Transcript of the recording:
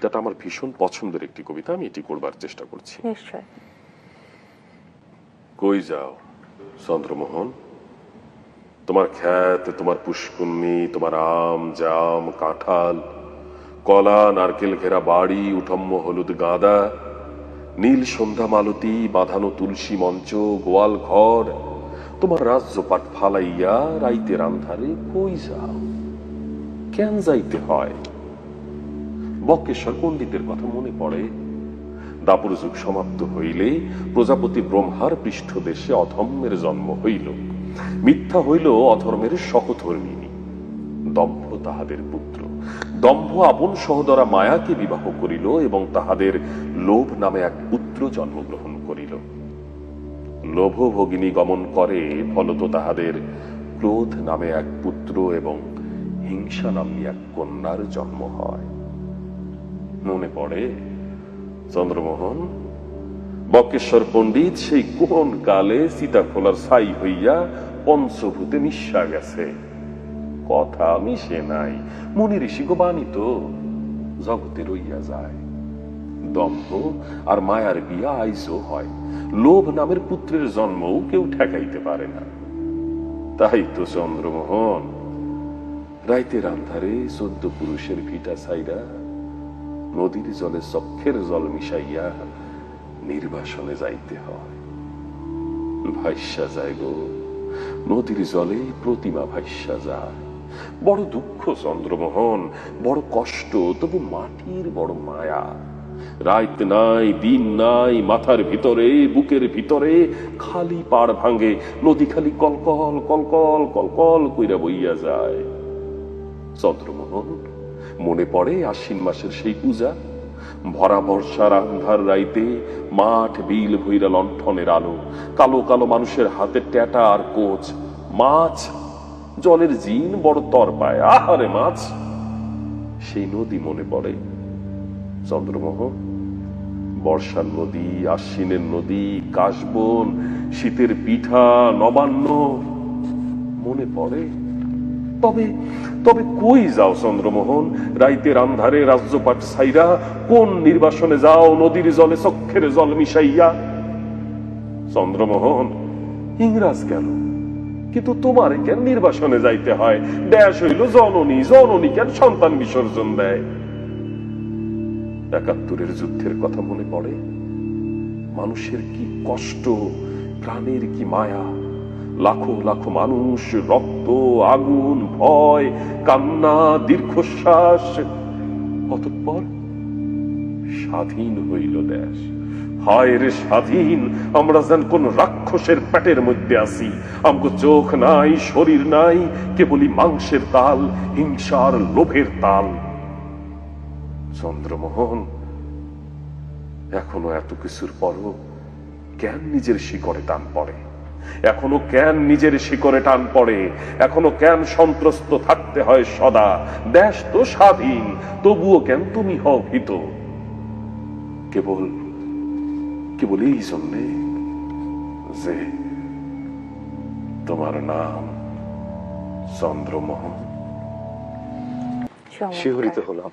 কবিতাটা আমার ভীষণ পছন্দের একটি কবিতা, আমি এটি করবার চেষ্টা করছি। নিশ্চয়। কই যাও চন্দ্রমোহন, তোমার খ্যাত, তোমার পুষ্কুন্নি, তোমার আম জাম কাঁঠাল কলা নারকেল ঘেরা বাড়ি, উঠম্ম হলুদ গাঁদা, নীল সন্ধ্যা মালতী, বাঁধানো তুলসী মঞ্চ, গোয়াল ঘর, তোমার রাজ্যপাট ফালাইয়া রাইতের আন্ধারে কই যাও, কেন যাইতে হয়? বক্রেশ্বর পণ্ডিতের কথা মনে পড়ে। দাপর যুগ সমাপ্ত হইলে প্রজাপতি ব্রহ্মার পৃষ্ঠদেশে অধম্মের জন্ম হইল। মিথ্যা হইল অধর্মের সহধর্মিণী, দম্ভ তাহাদের পুত্র। দম্ভ আপন সহদরা মায়াকে বিবাহ করিল এবং তাহাদের লোভ নামে এক পুত্র জন্মগ্রহণ করিল। লোভ ভগিনী গমন করে, ফলত তাহাদের ক্রোধ নামে এক পুত্র এবং হিংসা নামে এক কন্যার জন্ম হয়। মনে পড়ে চন্দ্রমোহন, বক্রেশ্বর পণ্ডিত সেই কোন কালে সীতাখোলার ছাই হইয়া পঞ্চভূতে মিশা গেছে। কথা মিশে নাই, মুনি ঋষি বাণী তো জগতে রইয়া যায়। দম্ভ আর মায়ার বিয়া আইসও হয়, লোভ নামের পুত্রের জন্মও কেউ ঠেকাইতে পারে না। তাই তো চন্দ্রমোহন, রাইতের আন্ধারে 14 পুরুষের ভিটা ছাইরা নদীর জলে চক্ষের জল মিশাইয়া নির্বাসনে যাইতে হয়। ভাইসা যায় গো, নদীর জলে প্রতিমা ভাইসা যায়। বড় দুঃখ চন্দ্রমোহন, বড় কষ্ট, তবু মাটির বড় মায়া। রাত নাই দিন নাই, মাথার ভিতরে বুকের ভিতরে খালি পাড় ভাঙে, নদী খালি কলকল কলকল কলকল কইরা বইয়া যায়। চন্দ্রমোহন, মনে পড়ে আশ্বিন মাসের সেই পূজা। ভরা বর্ষার আন্ধার রাইতে মাঠ বিল ভৈরা লণ্ঠনের আলো, কালো কালো মানুষের হাতে ট্যাটা আর কোচ, মাছ জলের জিন বড় তর পায়। আহারে মাছ! সেই নদী মনে পড়ে চন্দ্রমোহন, বর্ষার নদী, আশ্বিনের নদী, কাশবন, শীতের পিঠা, নবান্ন মনে পড়ে। তবে তবে কই যাও চন্দ্রমোহন, রাইতের আন্ধারে রাজ্যপাট ছাইরা কোন নির্বাসনে যাও নদীর জলে চক্ষের জল মিশাইয়া? চন্দ্রমোহন, ইংরাজ গেল, কিন্তু তোমার কেন নির্বাসনে যাইতে হয়? দেশ হইল জননী, জননী কেন সন্তান বিসর্জন দেয়? ৭১-এর যুদ্ধের কথা মনে পড়ে। মানুষের কি কষ্ট, প্রাণের কি মায়া, লাখো লাখো মানুষ, রক্ত, আগুন, ভয়, কান্না, দীর্ঘশ্বাস। অতঃপর স্বাধীন হইল দেশ। হায় রে স্বাধীন, আমরা যেন কোন রাক্ষসের পেটের মধ্যে আছি। আমগো চোখ নাই, শরীর নাই, কেবলই মাংসের তাল, হিংসার লোভের তাল। চন্দ্রমোহন, এখনো এত কিছুর পরও কেন নিজের শিকড়ে টান পড়ে? এখনো কেন নিজের শিকড়ে টান পড়ে? এখনো কেন সন্ত্রস্ত থাকতে হয় সদা? দেশ তো স্বাধীন, তবুও কেন তুমি হও ভীত? কেবল কেবল এই জন্যে যে তোমার নাম চন্দ্রমোহন। চমৎকার। শিহরিত হলাম।